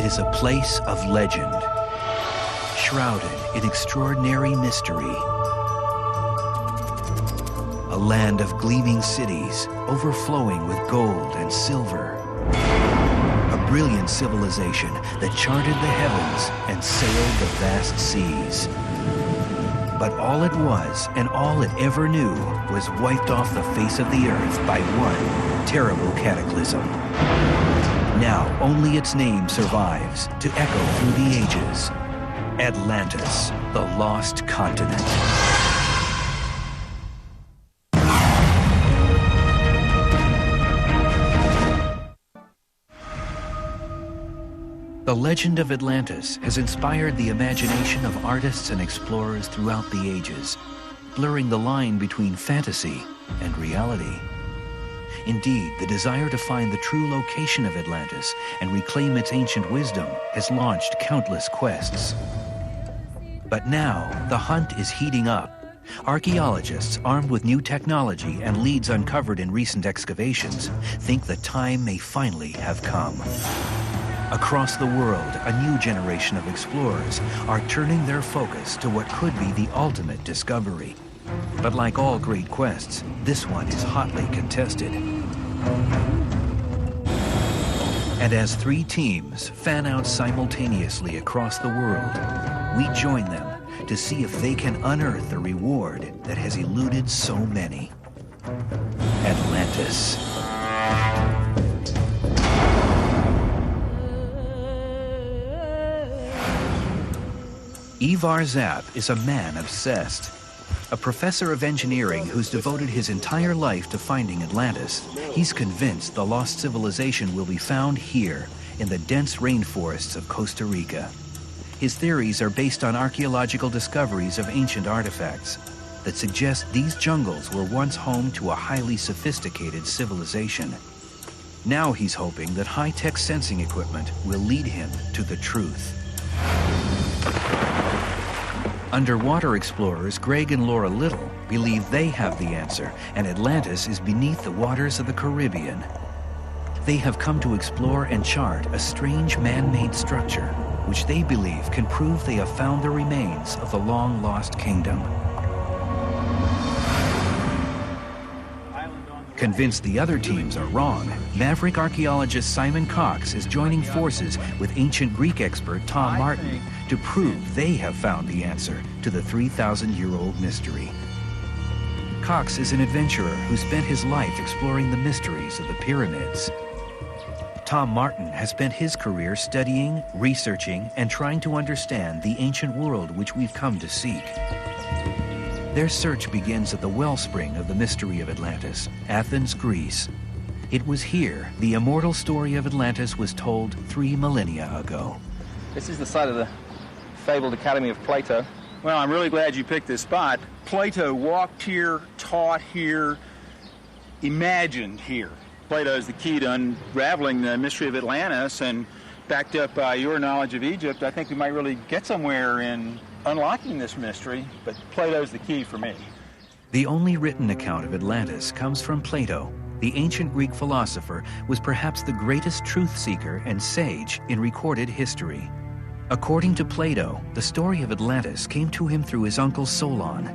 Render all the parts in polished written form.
It is a place of legend, shrouded in extraordinary mystery. A land of gleaming cities, overflowing with gold and silver. A brilliant civilization that charted the heavens and sailed the vast seas. But all it was, and all it ever knew, was wiped off the face of the earth by one terrible cataclysm. Now only its name survives to echo through the ages. Atlantis, the lost continent. The legend of Atlantis has inspired the imagination of artists and explorers throughout the ages, blurring the line between fantasy and reality. Indeed, the desire to find the true location of Atlantis and reclaim its ancient wisdom has launched countless quests. But now, the hunt is heating up. Archaeologists, armed with new technology and leads uncovered in recent excavations, think the time may finally have come. Across the world, a new generation of explorers are turning their focus to what could be the ultimate discovery. But like all great quests, this one is hotly contested. And as three teams fan out simultaneously across the world, we join them to see if they can unearth the reward that has eluded so many. Atlantis. Ivar Zapp is a man obsessed. A professor of engineering who's devoted his entire life to finding Atlantis, he's convinced the lost civilization will be found here in the dense rainforests of Costa Rica. His theories are based on archaeological discoveries of ancient artifacts that suggest these jungles were once home to a highly sophisticated civilization. Now he's hoping that high-tech sensing equipment will lead him to the truth. Underwater explorers Greg and Laura Little believe they have the answer, and Atlantis is beneath the waters of the Caribbean. They have come to explore and chart a strange man-made structure, which they believe can prove they have found the remains of the long-lost kingdom. Convinced the other teams are wrong, maverick archaeologist Simon Cox is joining forces with ancient Greek expert Tom Martin to prove they have found the answer to the 3,000-year-old mystery. Cox is an adventurer who spent his life exploring the mysteries of the pyramids. Tom Martin has spent his career studying, researching, and trying to understand the ancient world which we've come to seek. Their search begins at the wellspring of the mystery of Atlantis, Athens, Greece. It was here the immortal story of Atlantis was told 3 millennia ago. This is the site of the fabled Academy of Plato. Well, I'm really glad you picked this spot. Plato walked here, taught here, imagined here. Plato is the key to unraveling the mystery of Atlantis, and backed up by your knowledge of Egypt, I think we might really get somewhere in unlocking this mystery, but Plato's the key for me. The only written account of Atlantis comes from Plato. The ancient Greek philosopher was perhaps the greatest truth seeker and sage in recorded history. According to Plato, the story of Atlantis came to him through his uncle Solon,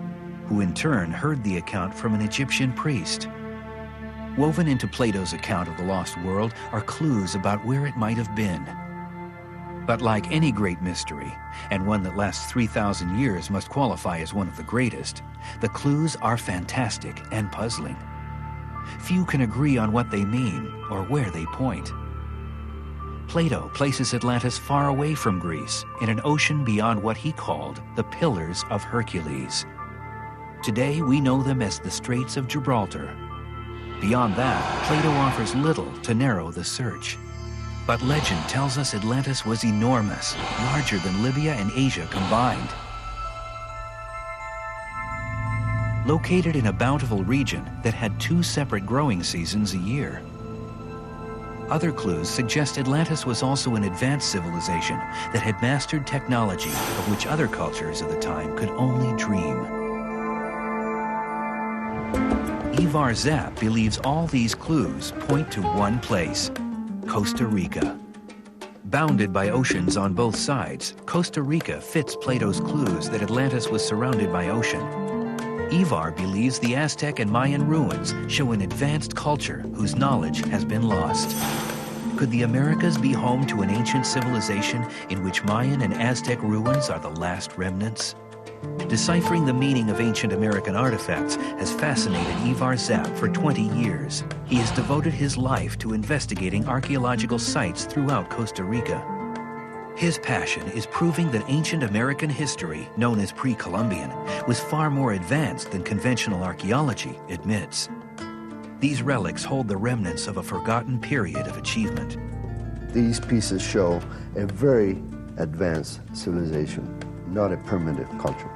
who in turn heard the account from an Egyptian priest. Woven into Plato's account of the lost world are clues about where it might have been. But like any great mystery, and one that lasts 3,000 years must qualify as one of the greatest, the clues are fantastic and puzzling. Few can agree on what they mean or where they point. Plato places Atlantis far away from Greece, in an ocean beyond what he called the Pillars of Hercules. Today we know them as the Straits of Gibraltar. Beyond that, Plato offers little to narrow the search. But legend tells us Atlantis was enormous, larger than Libya and Asia combined. Located in a bountiful region that had 2 separate growing seasons a year. Other clues suggest Atlantis was also an advanced civilization that had mastered technology of which other cultures of the time could only dream. Ivar Zapp believes all these clues point to one place, Costa Rica. Bounded by oceans on both sides, Costa Rica fits Plato's clues that Atlantis was surrounded by ocean. Ivar believes the Aztec and Mayan ruins show an advanced culture whose knowledge has been lost. Could the Americas be home to an ancient civilization in which Mayan and Aztec ruins are the last remnants? Deciphering the meaning of ancient American artifacts has fascinated Ivar Zap for 20 years. He has devoted his life to investigating archaeological sites throughout Costa Rica. His passion is proving that ancient American history, known as pre-Columbian, was far more advanced than conventional archaeology admits. These relics hold the remnants of a forgotten period of achievement. These pieces show a very advanced civilization, not a primitive culture.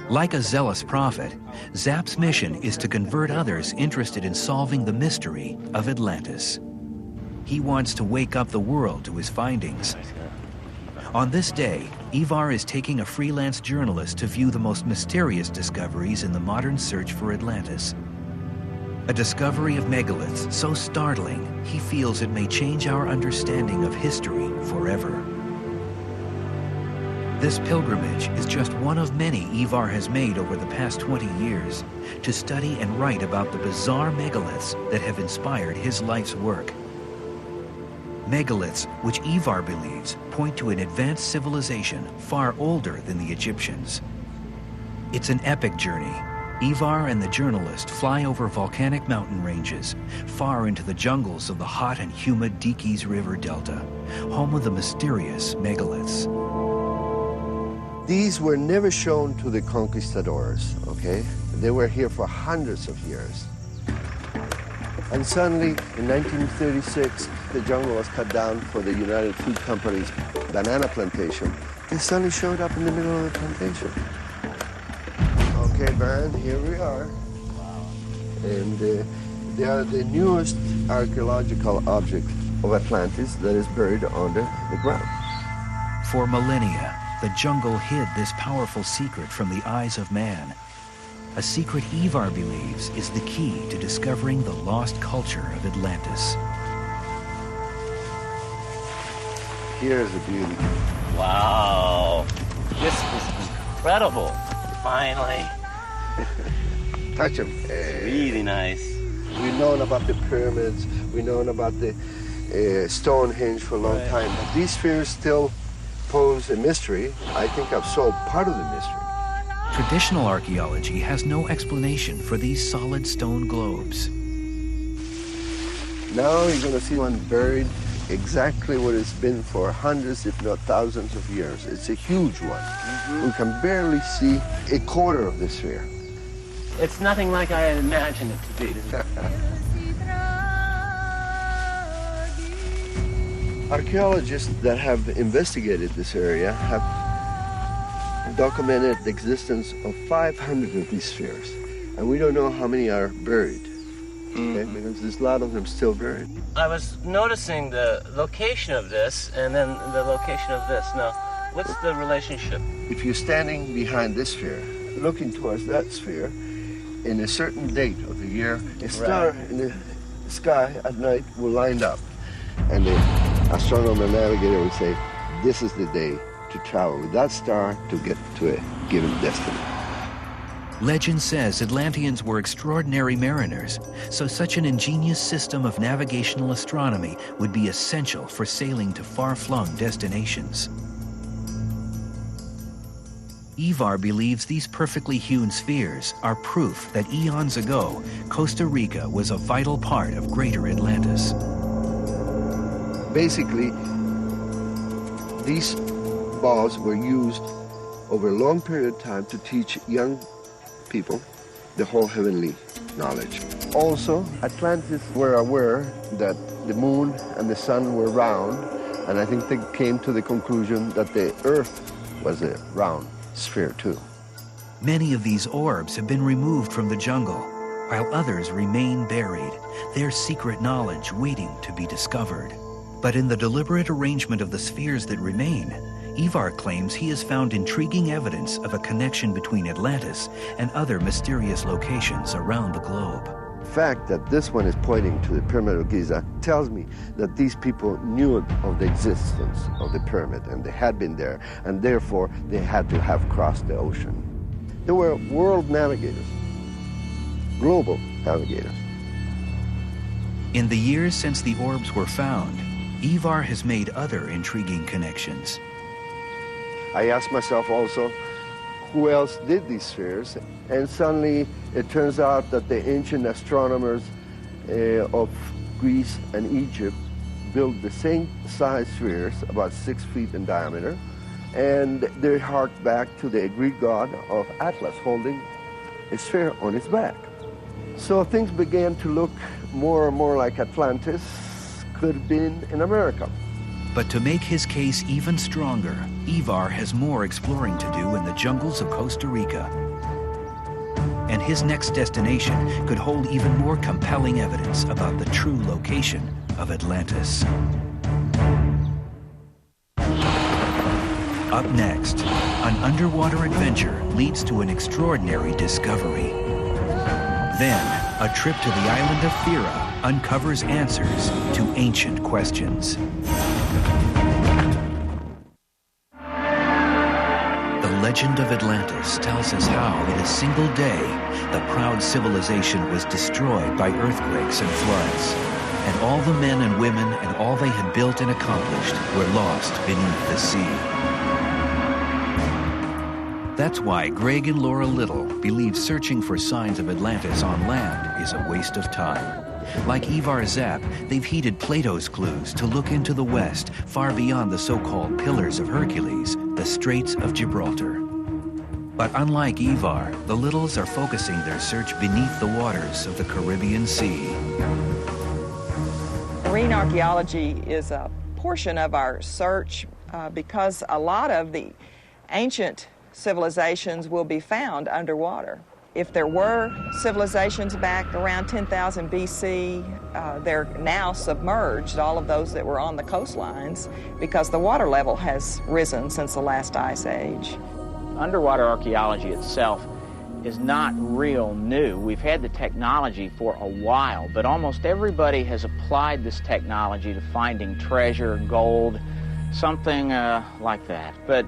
Like a zealous prophet, Zap's mission is to convert others interested in solving the mystery of Atlantis. He wants to wake up the world to his findings. On this day, Ivar is taking a freelance journalist to view the most mysterious discoveries in the modern search for Atlantis. A discovery of megaliths so startling, he feels it may change our understanding of history forever. This pilgrimage is just one of many Ivar has made over the past 20 years to study and write about the bizarre megaliths that have inspired his life's work. Megaliths, which Ivar believes, point to an advanced civilization far older than the Egyptians. It's an epic journey. Ivar and the journalist fly over volcanic mountain ranges, far into the jungles of the hot and humid Dikis River Delta, home of the mysterious megaliths. These were never shown to the conquistadors, okay? They were here for hundreds of years. And suddenly, in 1936, the jungle was cut down for the United Fruit Company's banana plantation. They suddenly showed up in the middle of the plantation. Okay, Baron, here we are. Wow. And they are the newest archaeological object of Atlantis that is buried under the ground. For millennia, the jungle hid this powerful secret from the eyes of man. A secret Ivar believes is the key to discovering the lost culture of Atlantis. Here's the beauty. Wow, this is incredible. Finally. Touch them. Really nice. We've known about the pyramids, we've known about the Stonehenge for a long time, but these spheres still pose a mystery. I think I've solved part of the mystery. Traditional archaeology has no explanation for these solid stone globes. Now you're going to see one buried exactly what it's been for hundreds, if not thousands of years. It's a huge one. We can barely see a quarter of the sphere. It's nothing like I imagined it to be. Archaeologists that have investigated this area have documented the existence of 500 of these spheres. And we don't know how many are buried, okay? Because there's a lot of them still buried. I was noticing the location of this and then the location of this. Now, what's the relationship? If you're standing behind this sphere, looking towards that sphere, in a certain date of the year, a star in the sky at night will line up. And the astronomer navigator would say, this is the day to travel with that star to get to a given destiny. Legend says Atlanteans were extraordinary mariners, so such an ingenious system of navigational astronomy would be essential for sailing to far-flung destinations. Ivar believes these perfectly hewn spheres are proof that eons ago, Costa Rica was a vital part of Greater Atlantis. Basically, these balls were used over a long period of time to teach young people the whole heavenly knowledge. Also, Atlantis were aware that the moon and the sun were round, and I think they came to the conclusion that the earth was a round sphere too. Many of these orbs have been removed from the jungle, while others remain buried, their secret knowledge waiting to be discovered. But in the deliberate arrangement of the spheres that remain, Ivar claims he has found intriguing evidence of a connection between Atlantis and other mysterious locations around the globe. fact that this one is pointing to the Pyramid of Giza tells me that these people knew of the existence of the pyramid and they had been there, and therefore they had to have crossed the ocean. They were world navigators, global navigators. In the years since the orbs were found, Ivar has made other intriguing connections. I asked myself also, who else did these spheres? And suddenly it turns out that the ancient astronomers of Greece and Egypt built the same size spheres, about 6 feet in diameter, and they hark back to the Greek god of Atlas holding a sphere on his back. So things began to look more and more like Atlantis could have been in America. But to make his case even stronger, Ivar has more exploring to do in the jungles of Costa Rica. And his next destination could hold even more compelling evidence about the true location of Atlantis. Up next, an underwater adventure leads to an extraordinary discovery. Then, a trip to the island of Thera uncovers answers to ancient questions. The legend of Atlantis tells us how, in a single day, the proud civilization was destroyed by earthquakes and floods, and all the men and women and all they had built and accomplished were lost beneath the sea. That's why Greg and Laura Little believe searching for signs of Atlantis on land is a waste of time. Like Ivar Zapp, they've heeded Plato's clues to look into the west, far beyond the so-called Pillars of Hercules, the Straits of Gibraltar. But unlike Ivar, the Littles are focusing their search beneath the waters of the Caribbean Sea. Marine archaeology is a portion of our search because a lot of the ancient civilizations will be found underwater. If there were civilizations back around 10,000 BC, they're now submerged, all of those that were on the coastlines, because the water level has risen since the last ice age. Underwater archaeology itself is not real new. We've had the technology for a while, but almost everybody has applied this technology to finding treasure, gold, something like that. But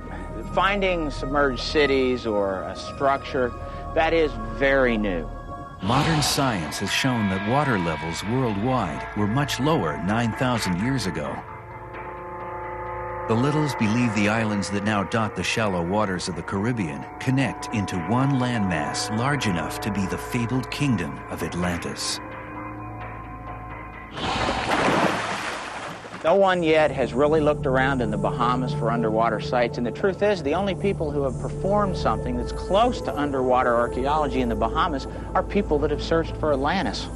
finding submerged cities or a structure, that is very new. Modern science has shown that water levels worldwide were much lower 9,000 years ago. The Littles believe the islands that now dot the shallow waters of the Caribbean connect into one landmass large enough to be the fabled kingdom of Atlantis. No one yet has really looked around in the Bahamas for underwater sites, and the truth is the only people who have performed something that's close to underwater archaeology in the Bahamas are people that have searched for Atlantis.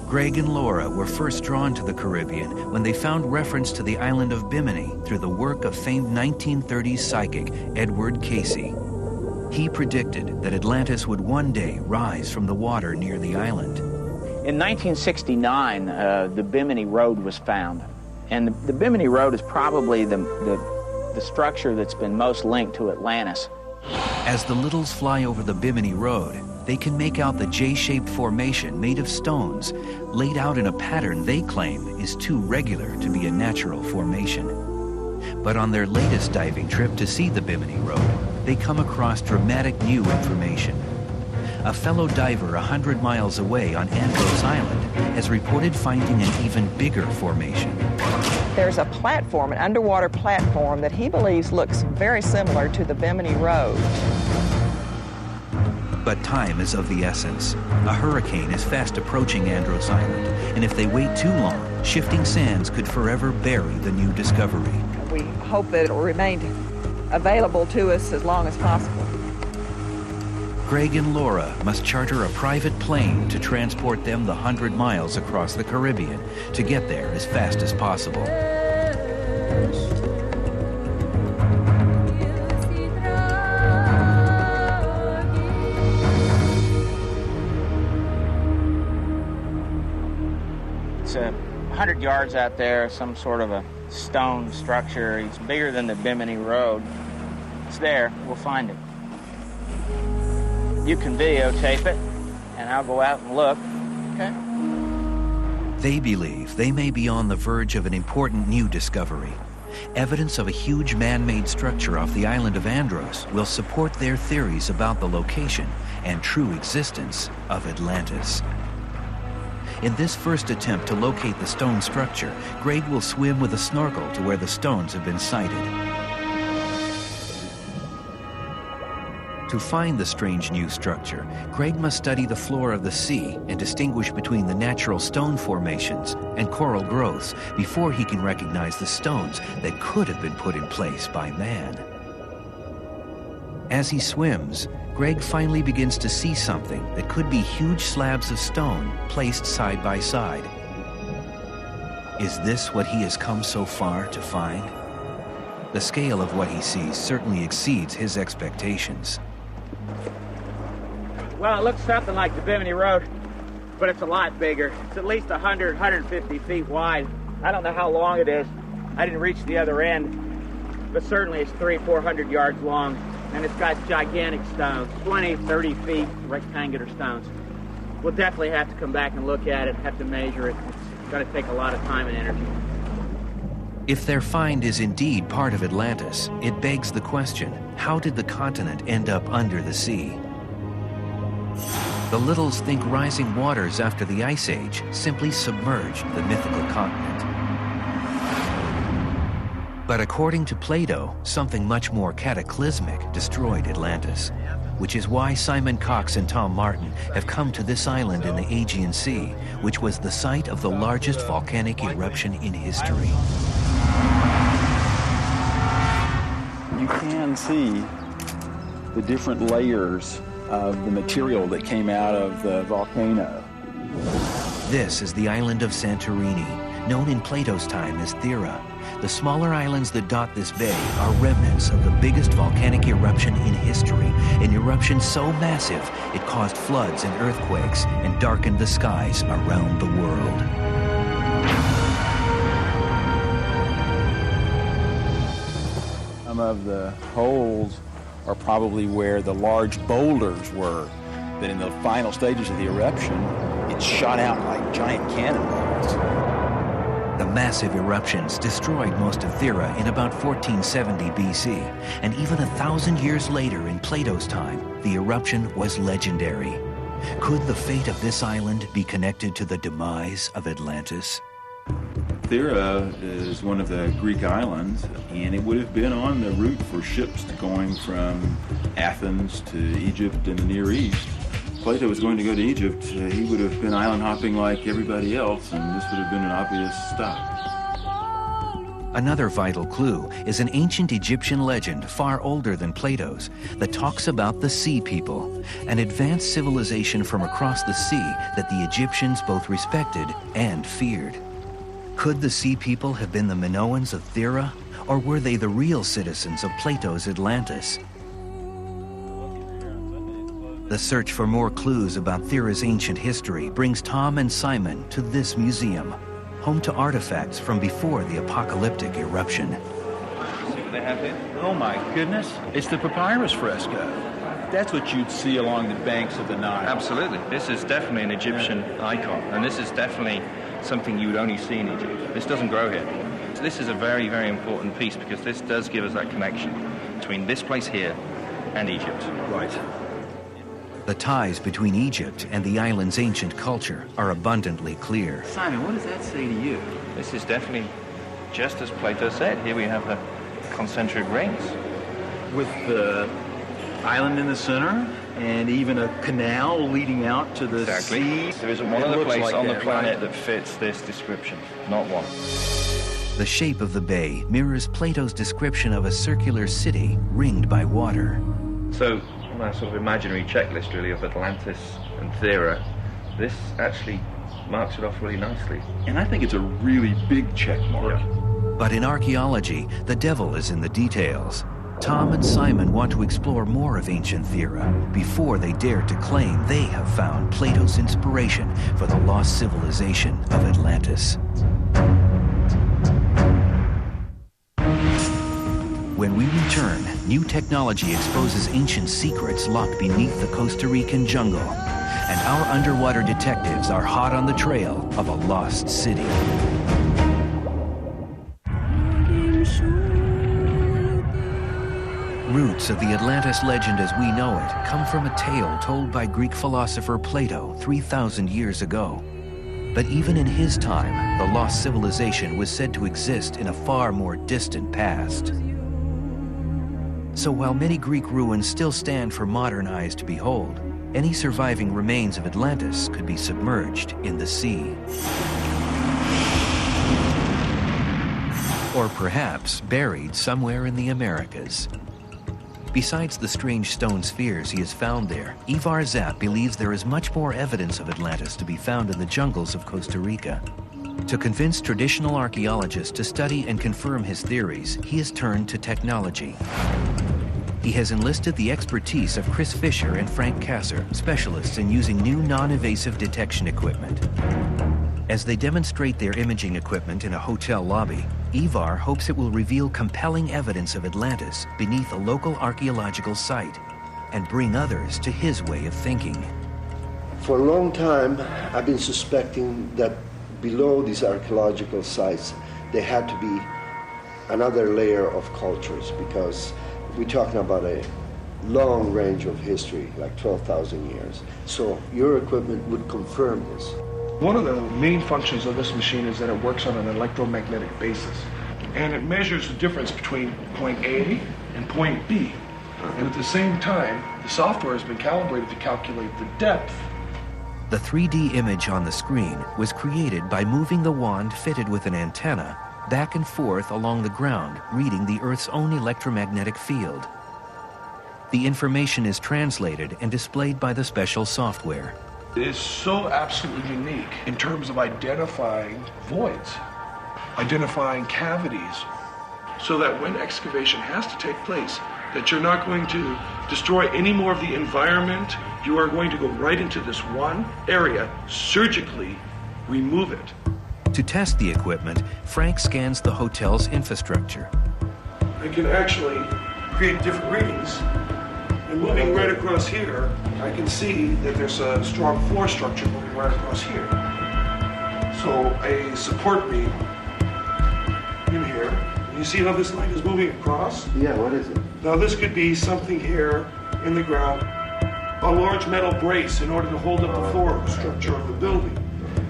Greg and Laura were first drawn to the Caribbean when they found reference to the island of Bimini through the work of famed 1930s psychic Edward Casey. He predicted that Atlantis would one day rise from the water near the island. In 1969, the Bimini Road was found. And the Bimini Road is probably the structure that's been most linked to Atlantis. As the Littles fly over the Bimini Road, they can make out the J-shaped formation made of stones, laid out in a pattern they claim is too regular to be a natural formation. But on their latest diving trip to see the Bimini Road, they come across dramatic new information. A fellow diver 100 miles away on Andros Island has reported finding an even bigger formation. There's a platform, an underwater platform, that he believes looks very similar to the Bimini Road. But time is of the essence. A hurricane is fast approaching Andros Island, and if they wait too long, shifting sands could forever bury the new discovery. We hope that it will remain available to us as long as possible. Greg and Laura must charter a private plane to transport them the 100 miles across the Caribbean to get there as fast as possible. It's 100 yards out there, some sort of a stone structure. It's bigger than the Bimini Road. It's there. We'll find it. You can videotape it, and I'll go out and look. Okay. They believe they may be on the verge of an important new discovery. Evidence of a huge man-made structure off the island of Andros will support their theories about the location and true existence of Atlantis. In this first attempt to locate the stone structure, Greg will swim with a snorkel to where the stones have been sighted. To find the strange new structure, Greg must study the floor of the sea and distinguish between the natural stone formations and coral growths before he can recognize the stones that could have been put in place by man. As he swims, Greg finally begins to see something that could be huge slabs of stone placed side by side. Is this what he has come so far to find? The scale of what he sees certainly exceeds his expectations. Well, it looks something like the Bimini Road, but it's a lot bigger. It's at least 100, 150 feet wide. I don't know how long it is. I didn't reach the other end, but certainly it's 300, 400 yards long, and it's got gigantic stones, 20, 30 feet, rectangular stones. We'll definitely have to come back and look at it, have to measure it. It's going to take a lot of time and energy. If their find is indeed part of Atlantis, it begs the question, how did the continent end up under the sea? The Littles think rising waters after the Ice Age simply submerged the mythical continent. But according to Plato, something much more cataclysmic destroyed Atlantis, which is why Simon Cox and Tom Martin have come to this island in the Aegean Sea, which was the site of the largest volcanic eruption in history. You can see the different layers of the material that came out of the volcano. This is the island of Santorini, known in Plato's time as Thera. The smaller islands that dot this bay are remnants of the biggest volcanic eruption in history, an eruption so massive it caused floods and earthquakes and darkened the skies around the world. Some of the holes are probably where the large boulders were, that in the final stages of the eruption, it shot out like giant cannonballs. The massive eruptions destroyed most of Thera in about 1470 BC, and even 1,000 years later in Plato's time, the eruption was legendary. Could the fate of this island be connected to the demise of Atlantis? Thera is one of the Greek islands, and it would have been on the route for ships going from Athens to Egypt and the Near East. Plato was going to go to Egypt. He would have been island hopping like everybody else, and this would have been an obvious stop. Another vital clue is an ancient Egyptian legend far older than Plato's that talks about the Sea People, an advanced civilization from across the sea that the Egyptians both respected and feared. Could the Sea People have been the Minoans of Thera, or were they the real citizens of Plato's Atlantis? The search for more clues about Thera's ancient history brings Tom and Simon to this museum, home to artifacts from before the apocalyptic eruption. See what they have here? Oh my goodness, it's the papyrus fresco. That's what you'd see along the banks of the Nile. Absolutely. This is definitely an Egyptian icon, and this is definitely something you would only see in Egypt. This doesn't grow here. So this is a very, very important piece because this does give us that connection between this place here and Egypt. Right. The ties between Egypt and the island's ancient culture are abundantly clear. Simon, what does that say to you? This is definitely just as Plato said. Here we have the concentric rings. With the island in the center and even a canal leading out to the sea. There isn't one other place on the planet that fits this description. Not one. The shape of the bay mirrors Plato's description of a circular city ringed by water. So, on our sort of imaginary checklist, really, of Atlantis and Thera, this actually marks it off really nicely. And I think it's a really big check mark. Yeah. But in archaeology, the devil is in the details. Tom and Simon want to explore more of ancient Thera before they dare to claim they have found Plato's inspiration for the lost civilization of Atlantis. When we return, new technology exposes ancient secrets locked beneath the Costa Rican jungle. and our underwater detectives are hot on the trail of a lost city. Roots of the Atlantis legend as we know it come from a tale told by Greek philosopher Plato 3,000 years ago. But even in his time, the lost civilization was said to exist in a far more distant past. So while many Greek ruins still stand for modern eyes to behold, any surviving remains of Atlantis could be submerged in the sea. Or perhaps buried somewhere in the Americas. Besides the strange stone spheres he has found there, Ivar Zapp believes there is much more evidence of Atlantis to be found in the jungles of Costa Rica. To convince traditional archaeologists to study and confirm his theories, he has turned to technology. He has enlisted the expertise of Chris Fisher and Frank Kasser, specialists in using new non-invasive detection equipment. As they demonstrate their imaging equipment in a hotel lobby, Ivar hopes it will reveal compelling evidence of Atlantis beneath a local archaeological site and bring others to his way of thinking. For a long time, I've been suspecting that below these archaeological sites, there had to be another layer of cultures, because we're talking about a long range of history, like 12,000 years. So your equipment would confirm this. One of the main functions of this machine is that it works on an electromagnetic basis. And it measures the difference between point A and point B. And at the same time, the software has been calibrated to calculate the depth. The 3D image on the screen was created by moving the wand fitted with an antenna back and forth along the ground, reading the Earth's own electromagnetic field. The information is translated and displayed by the special software. It is so absolutely unique in terms of identifying voids, identifying cavities, so that when excavation has to take place, that you're not going to destroy any more of the environment. You are going to go right into this one area, surgically remove it. To test the equipment, Frank scans the hotel's infrastructure. I can actually create different readings. And moving right across here, I can see that there's a strong floor structure moving right across here. So a support beam in here. You see how this line is moving across? Yeah, what is it? Now this could be something here in the ground, a large metal brace in order to hold up the floor structure of the building.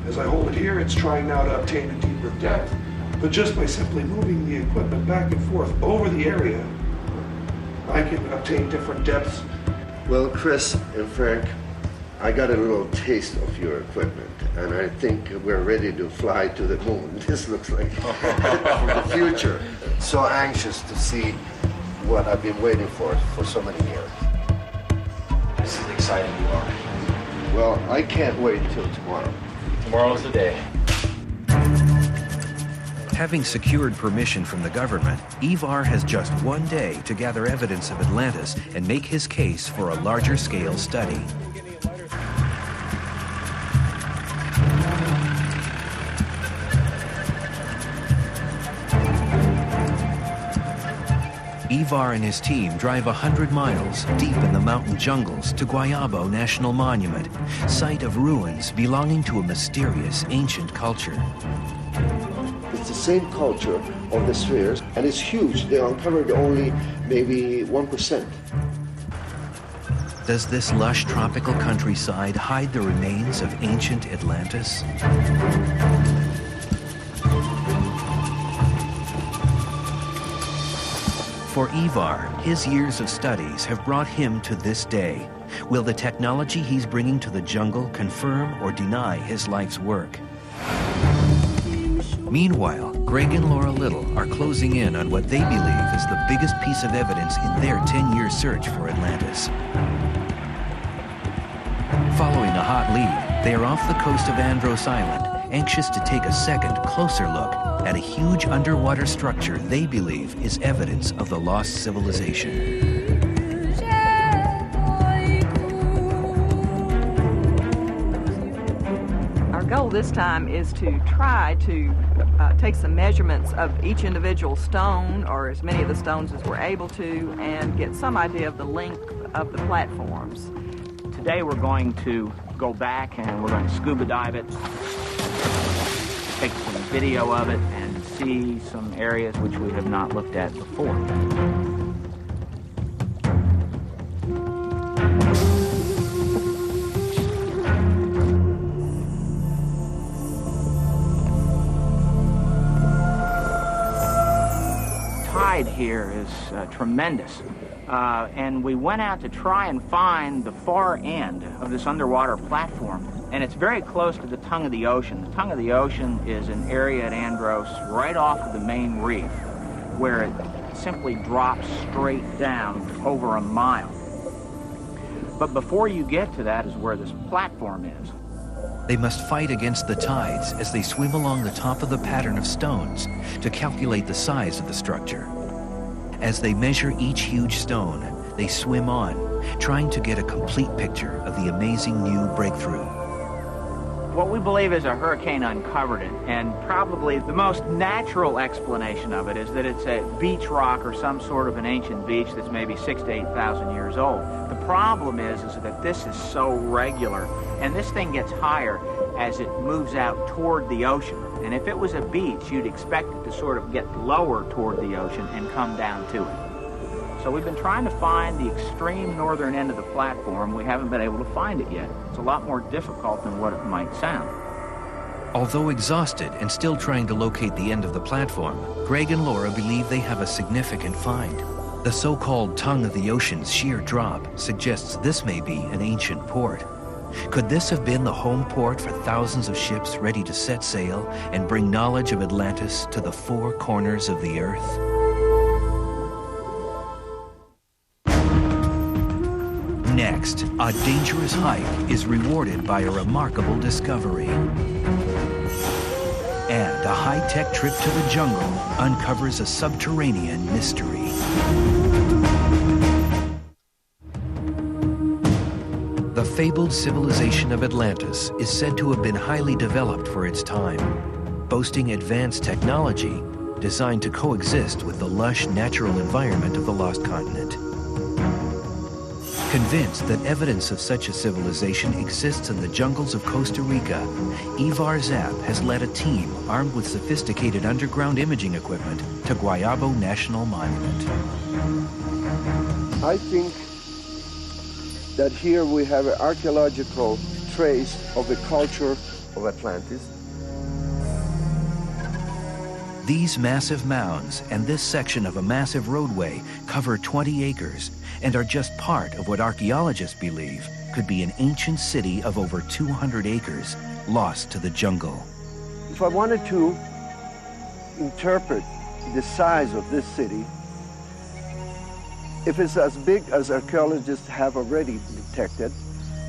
As I hold it here, it's trying now to obtain a deeper depth. But just by simply moving the equipment back and forth over the area, I can obtain different depths. Well, Chris and Frank, I got a little taste of your equipment, and I think we're ready to fly to the moon. This looks like from the future. So anxious to see what I've been waiting for so many years. This is exciting, you are. Well, I can't wait till tomorrow. Tomorrow's the day. Having secured permission from the government, Ivar has just one day to gather evidence of Atlantis and make his case for a larger-scale study. Ivar and his team drive 100 miles deep in the mountain jungles to Guayabo National Monument, site of ruins belonging to a mysterious ancient culture. It's the same culture of the spheres, and it's huge. They uncovered only maybe 1%. Does this lush tropical countryside hide the remains of ancient Atlantis? For Ivar, his years of studies have brought him to this day. Will the technology he's bringing to the jungle confirm or deny his life's work? Meanwhile, Greg and Laura Little are closing in on what they believe is the biggest piece of evidence in their 10-year search for Atlantis. Following a hot lead, they are off the coast of Andros Island, anxious to take a second, closer look at a huge underwater structure they believe is evidence of the lost civilization. Our goal this time is to try to take some measurements of each individual stone, or as many of the stones as we're able to, and get some idea of the length of the platforms. Today we're going to go back and we're going to scuba dive it, take some video of it, and see some areas which we have not looked at before. Tide here is tremendous. And we went out to try and find the far end of this underwater platform, and it's very close to the tongue of the ocean. The tongue of the ocean is an area at Andros right off of the main reef, where it simply drops straight down over a mile. But before you get to that is where this platform is. They must fight against the tides as they swim along the top of the pattern of stones to calculate the size of the structure. As they measure each huge stone, they swim on, trying to get a complete picture of the amazing new breakthrough. What we believe is a hurricane uncovered it, and probably the most natural explanation of it is that it's a beach rock or some sort of an ancient beach that's maybe 6,000 to 8,000 years old. The problem is that this is so regular, and this thing gets higher as it moves out toward the ocean. And if it was a beach, you'd expect it to sort of get lower toward the ocean and come down to it. So we've been trying to find the extreme northern end of the platform. We haven't been able to find it yet. It's a lot more difficult than what it might sound. Although exhausted and still trying to locate the end of the platform, Greg and Laura believe they have a significant find. The so-called tongue of the ocean's sheer drop suggests this may be an ancient port. Could this have been the home port for thousands of ships ready to set sail and bring knowledge of Atlantis to the four corners of the earth? Next, a dangerous hike is rewarded by a remarkable discovery. And a high-tech trip to the jungle uncovers a subterranean mystery. The fabled civilization of Atlantis is said to have been highly developed for its time, boasting advanced technology designed to coexist with the lush natural environment of the lost continent. Convinced that evidence of such a civilization exists in the jungles of Costa Rica, Ivar Zapp has led a team armed with sophisticated underground imaging equipment to Guayabo National Monument. I think that here we have an archaeological trace of the culture of Atlantis. These massive mounds and this section of a massive roadway cover 20 acres and are just part of what archaeologists believe could be an ancient city of over 200 acres lost to the jungle. If I wanted to interpret the size of this city, if it's as big as archaeologists have already detected,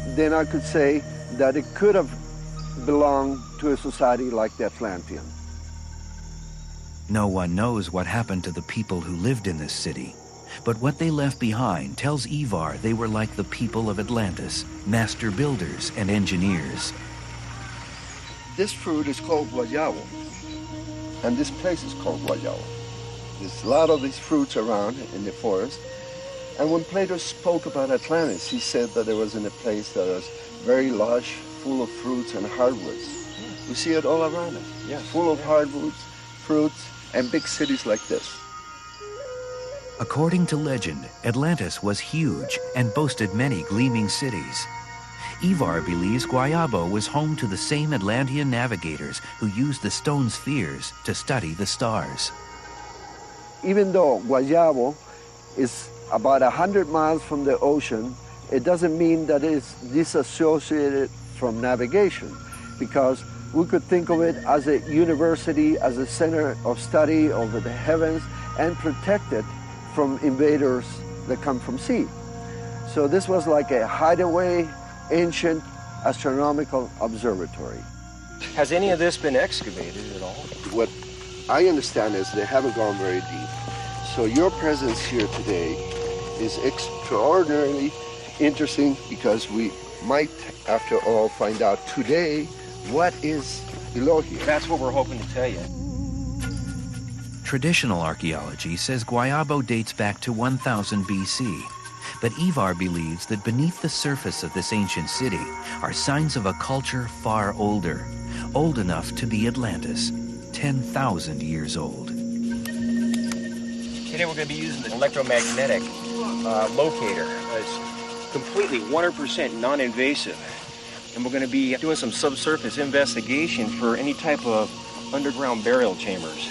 then I could say that it could have belonged to a society like the Atlantean. No one knows what happened to the people who lived in this city, but what they left behind tells Ivar they were like the people of Atlantis, master builders and engineers. This fruit is called guayabo, and this place is called Guayabo. There's a lot of these fruits around in the forest. And when Plato spoke about Atlantis, he said that it was in a place that was very lush, full of fruits and hardwoods. We see it all around us, full of hardwoods, fruits, and big cities like this. According to legend, Atlantis was huge and boasted many gleaming cities. Ivar believes Guayabo was home to the same Atlantean navigators who used the stone spheres to study the stars. Even though Guayabo is about 100 miles from the ocean, it doesn't mean that it's disassociated from navigation, because we could think of it as a university, as a center of study over the heavens, and protect it from invaders that come from sea. So this was like a hideaway, ancient astronomical observatory. Has any of this been excavated at all? What I understand is they haven't gone very deep. So your presence here today is extraordinarily interesting, because we might, after all, find out today what is below here. That's what we're hoping to tell you. Traditional archaeology says Guayabo dates back to 1000 BC, But Ivar believes that beneath the surface of this ancient city are signs of a culture far older, old enough to be Atlantis, 10,000 years old. Today we're going to be using the electromagnetic locator. It's completely 100% non-invasive. And we're going to be doing some subsurface investigation for any type of underground burial chambers.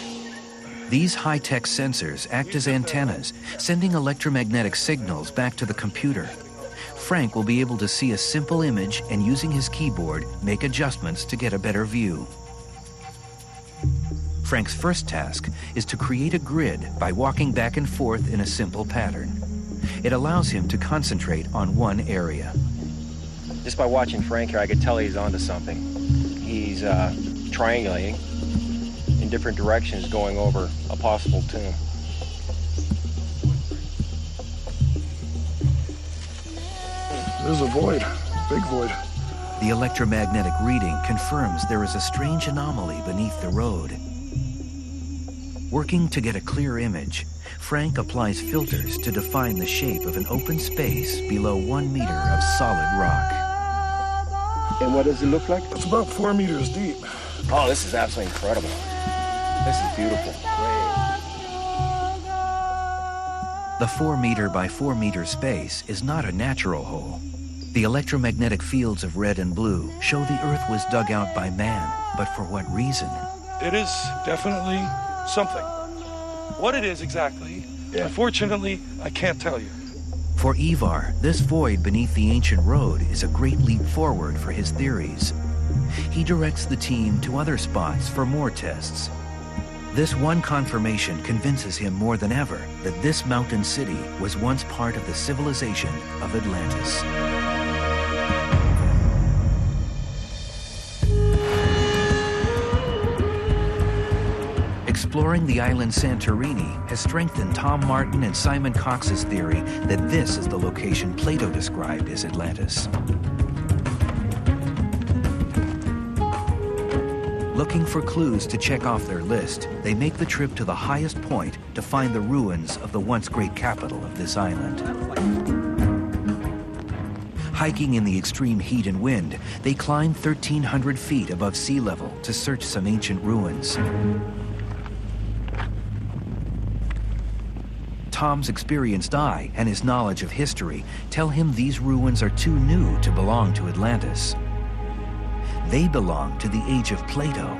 These high-tech sensors act as antennas, sending electromagnetic signals back to the computer. Frank will be able to see a simple image and, using his keyboard, make adjustments to get a better view. Frank's first task is to create a grid by walking back and forth in a simple pattern. It allows him to concentrate on one area. Just by watching Frank here, I could tell he's onto something. He's triangulating in different directions, going over a possible tomb. There's a void, big void. The electromagnetic reading confirms there is a strange anomaly beneath the road. Working to get a clear image, Frank applies filters to define the shape of an open space below 1 meter of solid rock. And what does it look like? It's about 4 meters deep. Oh, this is absolutely incredible. This is beautiful. The 4 meter by 4 meter space is not a natural hole. The electromagnetic fields of red and blue show the Earth was dug out by man, but for what reason? It is definitely something. What it is exactly, unfortunately, I can't tell you. For Ivar, this void beneath the ancient road is a great leap forward for his theories. He directs the team to other spots for more tests. This one confirmation convinces him more than ever that this mountain city was once part of the civilization of Atlantis. Exploring the island Santorini has strengthened Tom Martin and Simon Cox's theory that this is the location Plato described as Atlantis. Looking for clues to check off their list, they make the trip to the highest point to find the ruins of the once great capital of this island. Hiking in the extreme heat and wind, they climb 1,300 feet above sea level to search some ancient ruins. Tom's experienced eye and his knowledge of history tell him these ruins are too new to belong to Atlantis. They belong to the age of Plato,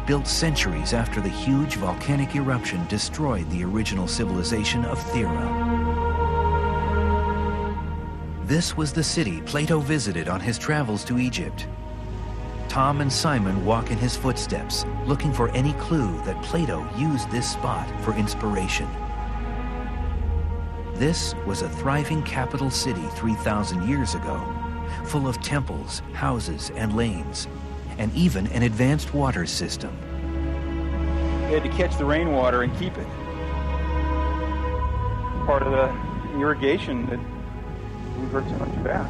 built centuries after the huge volcanic eruption destroyed the original civilization of Thera. This was the city Plato visited on his travels to Egypt. Tom and Simon walk in his footsteps, looking for any clue that Plato used this spot for inspiration. This was a thriving capital city 3,000 years ago, full of temples, houses, and lanes, and even an advanced water system. We had to catch the rainwater and keep it. Part of the irrigation that we've heard so much about.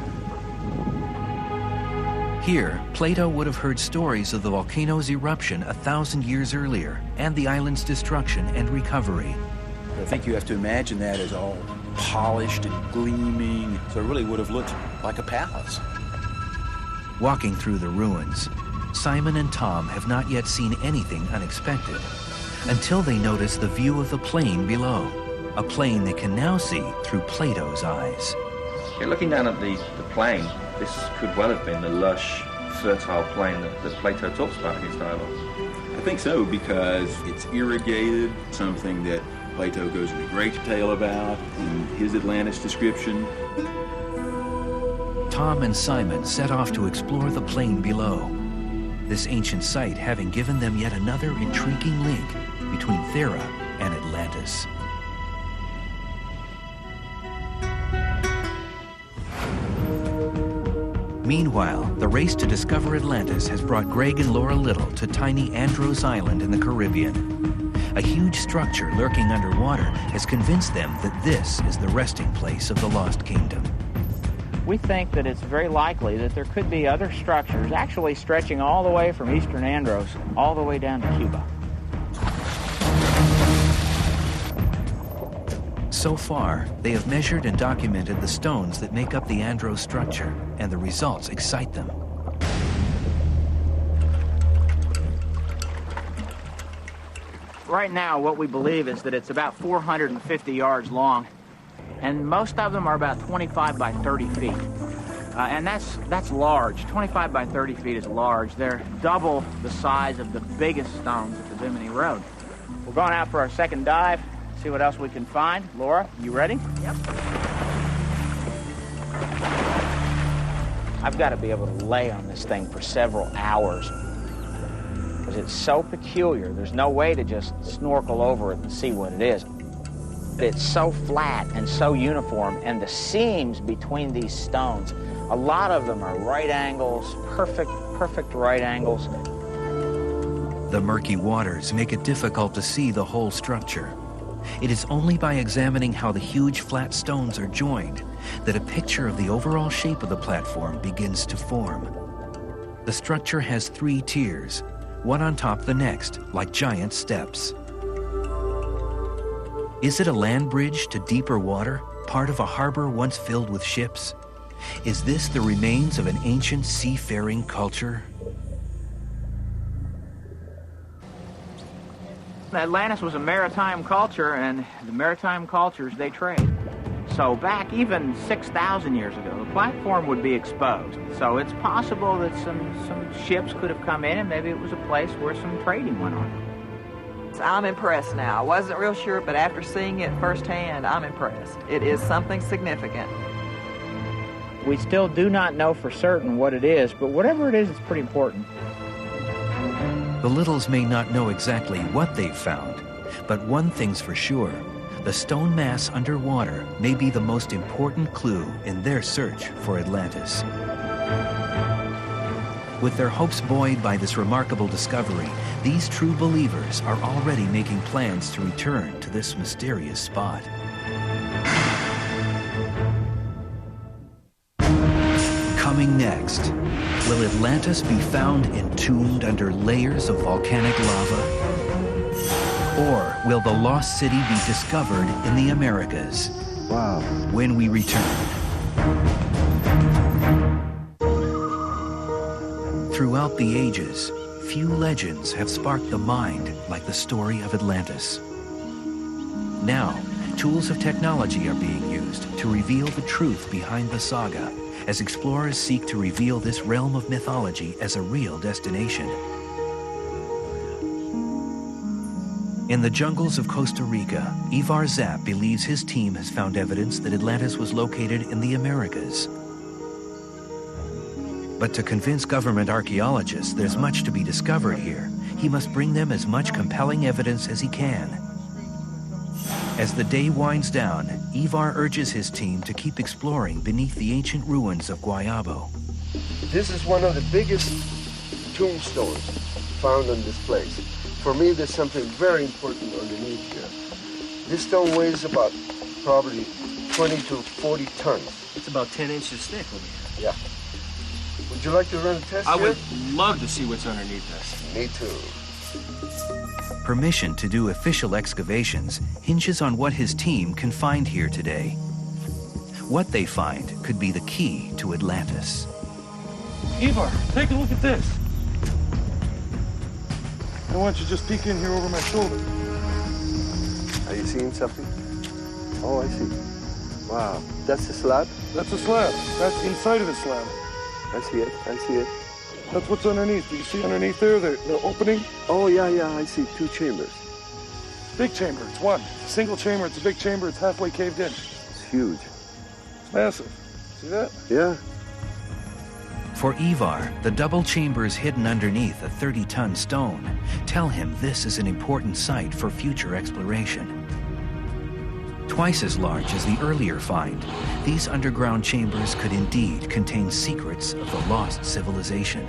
Here, Plato would have heard stories of the volcano's eruption 1,000 years earlier and the island's destruction and recovery. I think you have to imagine that as all polished and gleaming, so it really would have looked like a palace. Walking through the ruins, Simon and Tom have not yet seen anything unexpected until they notice the view of the plain below, a plain they can now see through Plato's eyes. Yeah, looking down at the plain, this could well have been the lush, fertile plain that Plato talks about in his dialogue. I think so, because it's irrigated, something that Plato goes into great detail about in his Atlantis description. Tom and Simon set off to explore the plain below, this ancient site having given them yet another intriguing link between Thera and Atlantis. Meanwhile, the race to discover Atlantis has brought Greg and Laura Little to tiny Andros Island in the Caribbean. A huge structure lurking underwater has convinced them that this is the resting place of the Lost Kingdom. We think that it's very likely that there could be other structures actually stretching all the way from eastern Andros all the way down to Cuba. So far, they have measured and documented the stones that make up the Andros structure, and the results excite them. Right now, what we believe is that it's about 450 yards long, and most of them are about 25 by 30 feet. And that's large. 25 by 30 feet is large. They're double the size of the biggest stones at the Bimini Road. We're going out for our second dive, see what else we can find. Laura, you ready? Yep. I've got to be able to lay on this thing for several hours because it's so peculiar. There's no way to just snorkel over it and see what it is. It's so flat and so uniform, and the seams between these stones, a lot of them are right angles, perfect right angles. The murky waters make it difficult to see the whole structure. It is only by examining how the huge flat stones are joined that a picture of the overall shape of the platform begins to form. The structure has 3 tiers, one on top of the next, like giant steps. Is it a land bridge to deeper water, part of a harbor once filled with ships? Is this the remains of an ancient seafaring culture? Atlantis was a maritime culture, and the maritime cultures, they trade. So back even 6,000 years ago, the platform would be exposed. So it's possible that some ships could have come in, and maybe it was a place where some trading went on. I'm impressed now. I wasn't real sure, but after seeing it firsthand, I'm impressed. It is something significant. We still do not know for certain what it is, but whatever it is, it's pretty important. The Littles may not know exactly what they've found, but one thing's for sure. The stone mass underwater may be the most important clue in their search for Atlantis. With their hopes buoyed by this remarkable discovery, these true believers are already making plans to return to this mysterious spot. Coming next, will Atlantis be found entombed under layers of volcanic lava? Or will the lost city be discovered in the Americas? Wow. When we return. Throughout the ages, few legends have sparked the mind like the story of Atlantis. Now, tools of technology are being used to reveal the truth behind the saga, as explorers seek to reveal this realm of mythology as a real destination. In the jungles of Costa Rica, Ivar Zapp believes his team has found evidence that Atlantis was located in the Americas. But to convince government archaeologists there's much to be discovered here, he must bring them as much compelling evidence as he can. As the day winds down, Ivar urges his team to keep exploring beneath the ancient ruins of Guayabo. This is one of the biggest tombstones found on this place. For me, there's something very important underneath here. This stone weighs about probably 20 to 40 tons. It's about 10 inches thick over here. Yeah. Would you like to run a test I here? would love to see what's underneath this. Me too. Permission to do official excavations hinges on what his team can find here today. What they find could be the key to Atlantis. Ivar, take a look at this. I want you to just peek in here over my shoulder. Are you seeing something? Oh, I see. Wow. That's the slab? That's a slab. That's the inside of the slab. I see it. I see it. That's what's underneath. Do you see underneath there, the opening? Oh, yeah, yeah. I see 2 chambers. Big chamber. It's one. It's a single chamber. It's a big chamber. It's halfway caved in. It's huge. It's massive. See that? Yeah. For Ivar, the double chambers hidden underneath a 30-ton stone tell him this is an important site for future exploration. Twice as large as the earlier find, these underground chambers could indeed contain secrets of the lost civilization.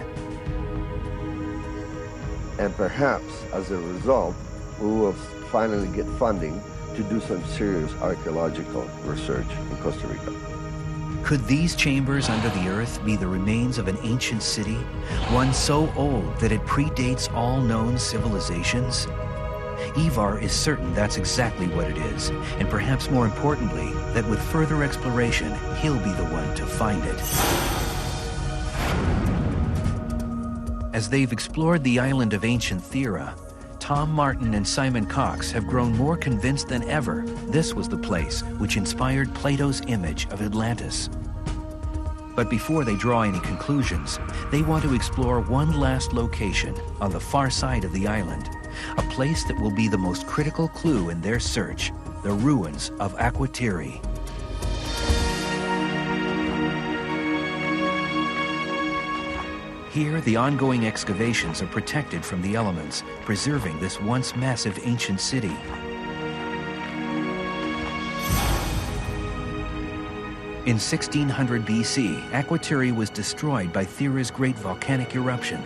And perhaps, as a result, we will finally get funding to do some serious archaeological research in Costa Rica. Could these chambers under the earth be the remains of an ancient city, one so old that it predates all known civilizations? Ivar is certain that's exactly what it is, and perhaps more importantly, that with further exploration, he'll be the one to find it. As they've explored the island of ancient Thera, Tom Martin and Simon Cox have grown more convinced than ever this was the place which inspired Plato's image of Atlantis. But before they draw any conclusions, they want to explore one last location on the far side of the island, a place that will be the most critical clue in their search, the ruins of Akwatiri. Here, the ongoing excavations are protected from the elements, preserving this once massive ancient city. In 1600 BC, Akwatiri was destroyed by Thera's great volcanic eruption.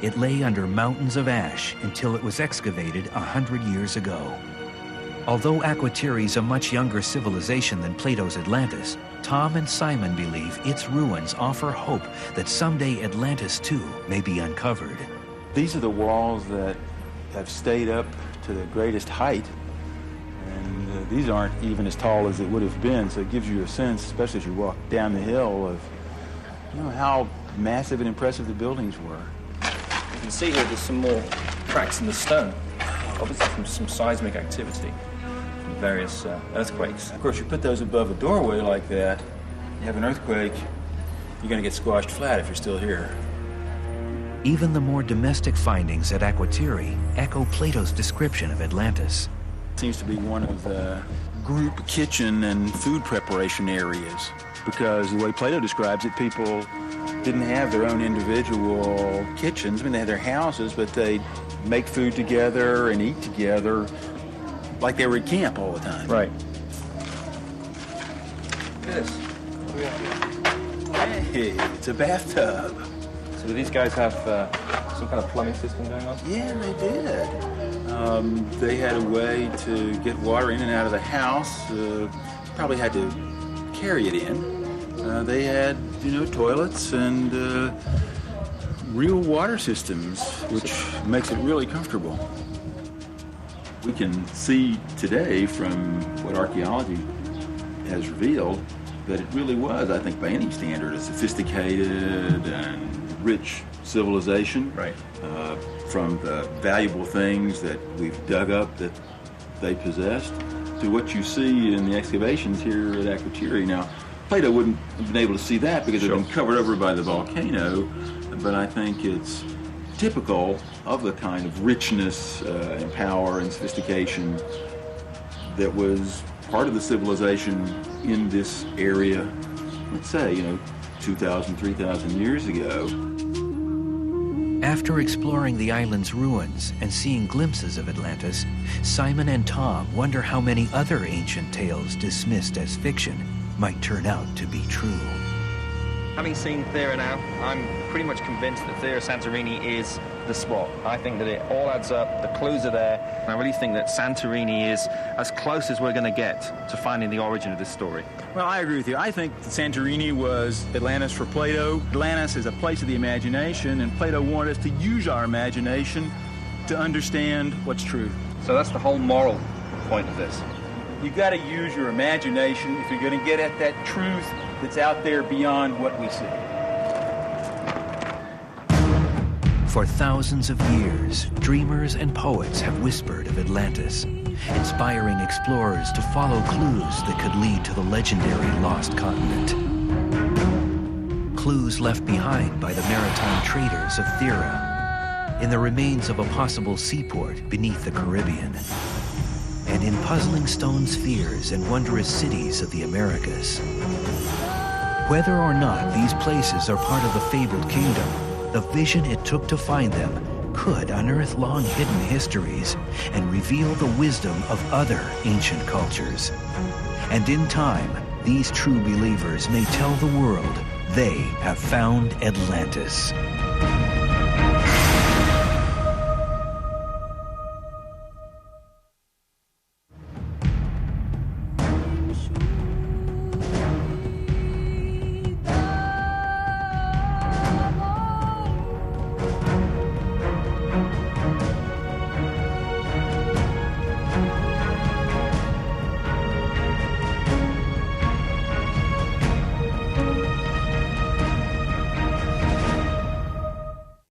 It lay under mountains of ash until it was excavated 100 years ago. Although Akwatiri is a much younger civilization than Plato's Atlantis, Tom and Simon believe its ruins offer hope that someday Atlantis too may be uncovered. These are the walls that have stayed up to the greatest height. And these aren't even as tall as it would have been, so it gives you a sense, especially as you walk down the hill, of how massive and impressive the buildings were. You can see here there's some more cracks in the stone, obviously from some seismic activity, from various earthquakes. Of course, you put those above a doorway like that, you have an earthquake, you're going to get squashed flat if you're still here. Even the more domestic findings at Akwatiri echo Plato's description of Atlantis. Seems to be one of the group kitchen and food preparation areas, because the way Plato describes it, people didn't have their own individual kitchens. I mean, they had their houses, but they'd make food together and eat together like they were at camp all the time. Right. Look at this. Hey, it's a bathtub. So do these guys have some kind of plumbing system going on? Yeah, they did. They had a way to get water in and out of the house. Probably had to carry it in. They had, toilets and real water systems, which makes it really comfortable. We can see today from what archaeology has revealed that it really was, I think, by any standard, a sophisticated and rich civilization. Right. From the valuable things that we've dug up that they possessed to what you see in the excavations here at Akwatiri. Now, Plato wouldn't have been able to see that because it had been covered over by the volcano, but I think it's typical of the kind of richness and power and sophistication that was part of the civilization in this area, let's say, 2,000, 3,000 years ago. After exploring the island's ruins and seeing glimpses of Atlantis, Simon and Tom wonder how many other ancient tales dismissed as fiction might turn out to be true. Having seen Thera now, I'm pretty much convinced that Thera Santorini is the spot. I think that it all adds up, the clues are there, and I really think that Santorini is as close as we're going to get to finding the origin of this story. Well, I agree with you. I think Santorini was Atlantis for Plato. Atlantis is a place of the imagination, and Plato wanted us to use our imagination to understand what's true. So that's the whole moral point of this. You've got to use your imagination if you're going to get at that truth that's out there beyond what we see. For thousands of years, dreamers and poets have whispered of Atlantis, inspiring explorers to follow clues that could lead to the legendary lost continent. Clues left behind by the maritime traders of Thera, in the remains of a possible seaport beneath the Caribbean, and in puzzling stone spheres and wondrous cities of the Americas. Whether or not these places are part of the fabled kingdom, the vision it took to find them could unearth long-hidden histories and reveal the wisdom of other ancient cultures. And in time, these true believers may tell the world they have found Atlantis.